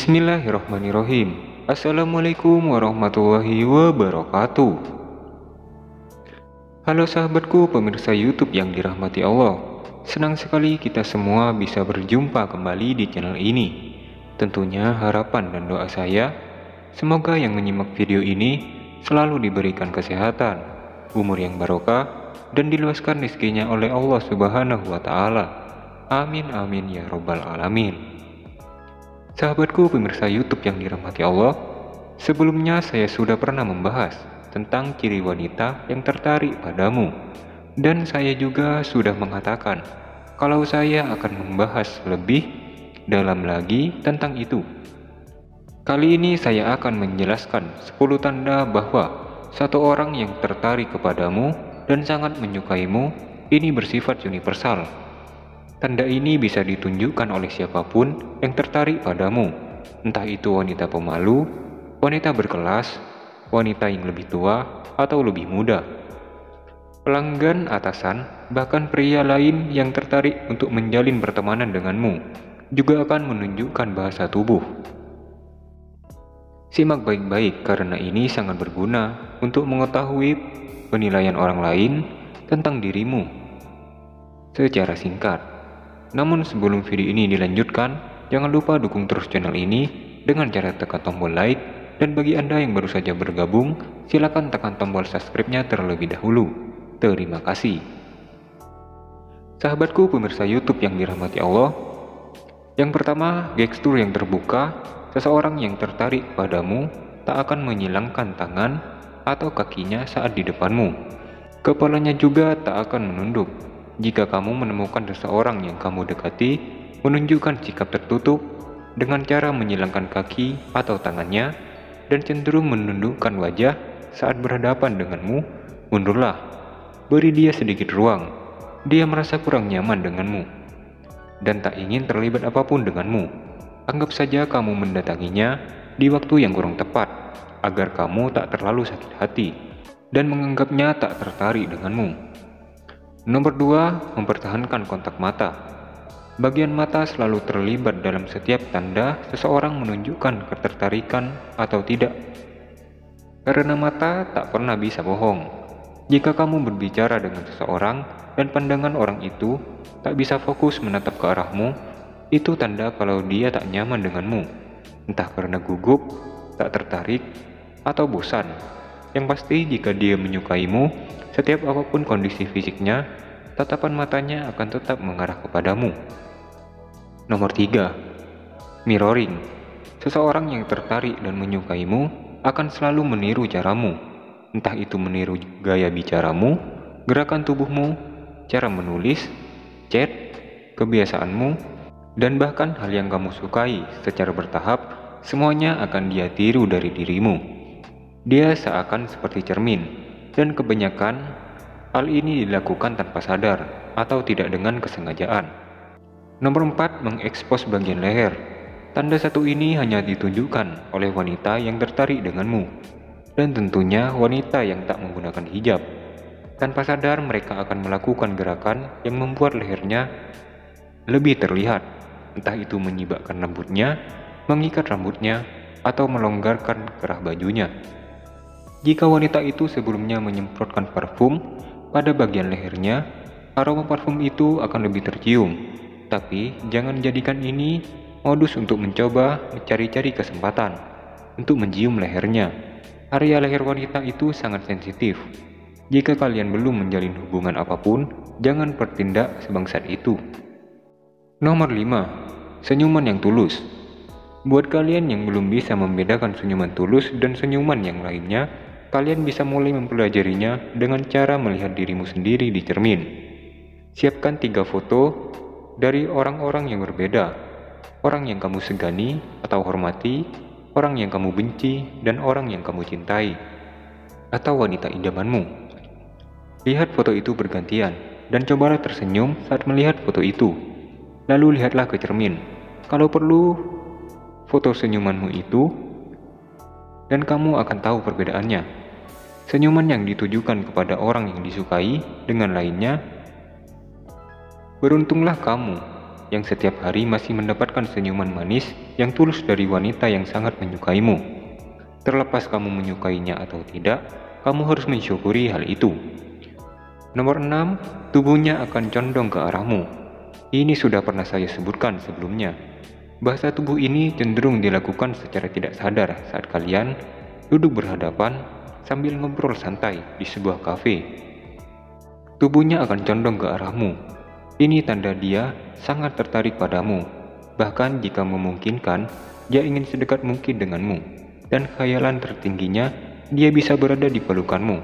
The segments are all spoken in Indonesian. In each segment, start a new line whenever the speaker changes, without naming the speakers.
Bismillahirrahmanirrahim. Assalamualaikum warahmatullahi wabarakatuh. Halo sahabatku pemirsa YouTube yang dirahmati Allah. Senang sekali kita semua bisa berjumpa kembali di channel ini. Tentunya harapan dan doa saya, semoga yang menyimak video ini selalu diberikan kesehatan, umur yang barokah, dan diluaskan rezekinya oleh Allah Subhanahu wa Ta'ala. Amin amin ya robbal alamin. Sahabatku pemirsa YouTube yang dirahmati Allah, sebelumnya saya sudah pernah membahas tentang ciri wanita yang tertarik padamu, dan saya juga sudah mengatakan kalau saya akan membahas lebih dalam lagi tentang itu. Kali ini saya akan menjelaskan 10 tanda bahwa satu orang yang tertarik kepadamu dan sangat menyukaimu ini bersifat universal. Tanda ini bisa ditunjukkan oleh siapapun yang tertarik padamu, entah itu wanita pemalu, wanita berkelas, wanita yang lebih tua, atau lebih muda. Pelanggan atasan, bahkan pria lain yang tertarik untuk menjalin pertemanan denganmu, juga akan menunjukkan bahasa tubuh. Simak baik-baik karena ini sangat berguna untuk mengetahui penilaian orang lain tentang dirimu. Secara singkat, namun sebelum video ini dilanjutkan, jangan lupa dukung terus channel ini dengan cara tekan tombol like, dan bagi Anda yang baru saja bergabung, silakan tekan tombol subscribe-nya terlebih dahulu. Terima kasih. Sahabatku pemirsa YouTube yang dirahmati Allah, yang pertama, gestur yang terbuka. Seseorang yang tertarik padamu tak akan menyilangkan tangan atau kakinya saat di depanmu. Kepalanya juga tak akan menunduk. Jika kamu menemukan seseorang yang kamu dekati menunjukkan sikap tertutup dengan cara menyilangkan kaki atau tangannya dan cenderung menundukkan wajah saat berhadapan denganmu, mundurlah. Beri dia sedikit ruang. Dia merasa kurang nyaman denganmu dan tak ingin terlibat apapun denganmu. Anggap saja kamu mendatanginya di waktu yang kurang tepat agar kamu tak terlalu sakit hati dan menganggapnya tak tertarik denganmu. Nomor 2, mempertahankan kontak mata. Bagian mata selalu terlibat dalam setiap tanda seseorang menunjukkan ketertarikan atau tidak. Karena mata tak pernah bisa bohong. Jika kamu berbicara dengan seseorang dan pandangan orang itu tak bisa fokus menatap ke arahmu, itu tanda kalau dia tak nyaman denganmu. Entah karena gugup, tak tertarik, atau bosan. Yang pasti jika dia menyukaimu, setiap apapun kondisi fisiknya, tatapan matanya akan tetap mengarah kepadamu. Nomor 3, mirroring. Seseorang yang tertarik dan menyukaimu akan selalu meniru caramu. Entah itu meniru gaya bicaramu, gerakan tubuhmu, cara menulis, chat, kebiasaanmu, dan bahkan hal yang kamu sukai secara bertahap, semuanya akan dia tiru dari dirimu. Dia seakan seperti cermin, dan kebanyakan hal ini dilakukan tanpa sadar atau tidak dengan kesengajaan. Nomor 4, mengekspos bagian leher. Tanda satu ini hanya ditunjukkan oleh wanita yang tertarik denganmu, dan tentunya wanita yang tak menggunakan hijab. Tanpa sadar mereka akan melakukan gerakan yang membuat lehernya lebih terlihat, entah itu menyibakkan rambutnya, mengikat rambutnya, atau melonggarkan kerah bajunya. Jika wanita itu sebelumnya menyemprotkan parfum pada bagian lehernya, aroma parfum itu akan lebih tercium. Tapi jangan jadikan ini modus untuk mencoba mencari-cari kesempatan untuk mencium lehernya. Area leher wanita itu sangat sensitif. Jika kalian belum menjalin hubungan apapun, jangan bertindak sebangsat itu. Nomor 5, senyuman yang tulus. Buat kalian yang belum bisa membedakan senyuman tulus dan senyuman yang lainnya, kalian bisa mulai mempelajarinya dengan cara melihat dirimu sendiri di cermin. Siapkan 3 foto dari orang-orang yang berbeda, orang yang kamu segani atau hormati, orang yang kamu benci, dan orang yang kamu cintai, atau wanita idamanmu. Lihat foto itu bergantian, dan cobalah tersenyum saat melihat foto itu. Lalu lihatlah ke cermin. Kalau perlu, foto senyumanmu itu, dan kamu akan tahu perbedaannya. Senyuman yang ditujukan kepada orang yang disukai dengan lainnya. Beruntunglah kamu yang setiap hari masih mendapatkan senyuman manis yang tulus dari wanita yang sangat menyukaimu. Terlepas kamu menyukainya atau tidak, kamu harus mensyukuri hal itu. Nomor 6, tubuhnya akan condong ke arahmu. Ini sudah pernah saya sebutkan sebelumnya. Bahasa tubuh ini cenderung dilakukan secara tidak sadar saat kalian duduk berhadapan sambil ngobrol santai di sebuah kafe. Tubuhnya akan condong ke arahmu. Ini tanda dia sangat tertarik padamu. Bahkan jika memungkinkan, dia ingin sedekat mungkin denganmu. Dan khayalan tertingginya, dia bisa berada di pelukanmu,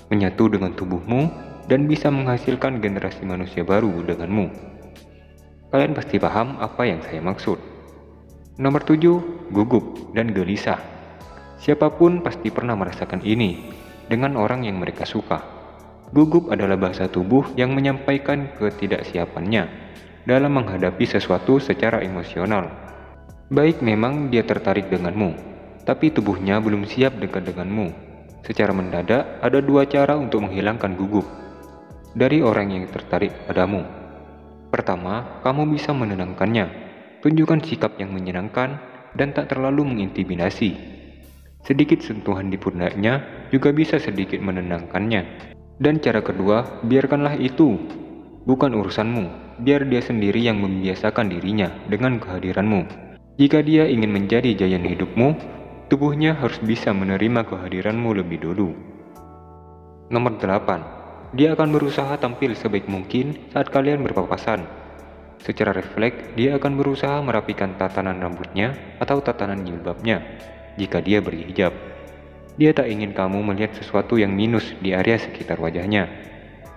menyatu dengan tubuhmu, dan bisa menghasilkan generasi manusia baru denganmu. Kalian pasti paham apa yang saya maksud. Nomor 7, gugup dan gelisah. Siapapun pasti pernah merasakan ini dengan orang yang mereka suka. Gugup adalah bahasa tubuh yang menyampaikan ketidaksiapannya dalam menghadapi sesuatu secara emosional. Baik memang dia tertarik denganmu, tapi tubuhnya belum siap dekat denganmu. Secara mendadak, ada dua cara untuk menghilangkan gugup dari orang yang tertarik padamu. Pertama, kamu bisa menenangkannya. Tunjukkan sikap yang menyenangkan dan tak terlalu mengintimidasi. Sedikit sentuhan di pundaknya juga bisa sedikit menenangkannya. Dan cara kedua, biarkanlah itu bukan urusanmu. Biar dia sendiri yang membiasakan dirinya dengan kehadiranmu. Jika dia ingin menjadi giant hidupmu, tubuhnya harus bisa menerima kehadiranmu lebih dulu. Nomor 8, dia akan berusaha tampil sebaik mungkin saat kalian berpapasan. Secara refleks, dia akan berusaha merapikan tatanan rambutnya atau tatanan jilbabnya jika dia berhijab. Dia tak ingin kamu melihat sesuatu yang minus di area sekitar wajahnya.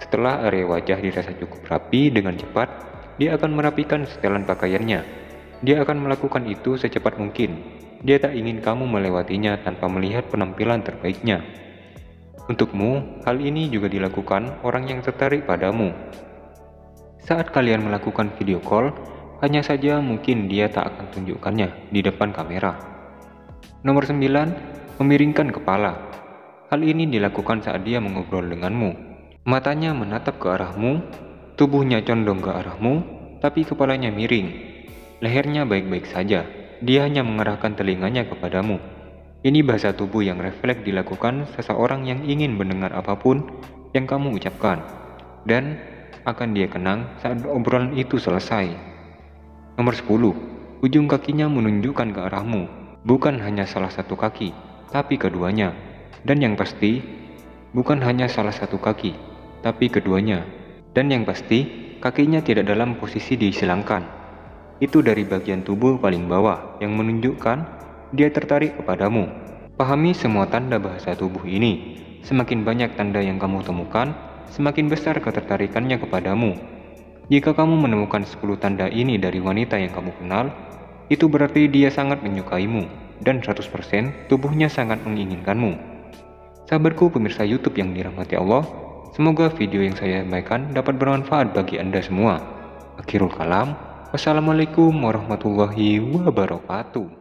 Setelah area wajah dirasa cukup rapi dengan cepat, dia akan merapikan setelan pakaiannya. Dia akan melakukan itu secepat mungkin. Dia tak ingin kamu melewatinya tanpa melihat penampilan terbaiknya. Untukmu, hal ini juga dilakukan orang yang tertarik padamu. Saat kalian melakukan video call, hanya saja mungkin dia tak akan tunjukkannya di depan kamera. Nomor 9, memiringkan kepala. Hal ini dilakukan saat dia mengobrol denganmu. Matanya menatap ke arahmu, tubuhnya condong ke arahmu, tapi kepalanya miring. Lehernya baik-baik saja, dia hanya mengarahkan telinganya kepadamu. Ini bahasa tubuh yang refleks dilakukan seseorang yang ingin mendengar apapun yang kamu ucapkan, dan akan dia kenang saat obrolan itu selesai. Nomor 10, ujung kakinya menunjukkan ke arahmu, bukan hanya salah satu kaki, tapi keduanya. Dan yang pasti, bukan hanya salah satu kaki, tapi keduanya. Dan yang pasti, kakinya tidak dalam posisi disilangkan. Itu dari bagian tubuh paling bawah yang menunjukkan dia tertarik kepadamu. Pahami semua tanda bahasa tubuh ini. Semakin banyak tanda yang kamu temukan, semakin besar ketertarikannya kepadamu. Jika kamu menemukan 10 tanda ini dari wanita yang kamu kenal, itu berarti dia sangat menyukaimu. Dan 100% tubuhnya sangat menginginkanmu. Sahabatku pemirsa YouTube yang dirahmati Allah, semoga video yang saya sampaikan dapat bermanfaat bagi Anda semua. Akhirul kalam, wassalamualaikum warahmatullahi wabarakatuh.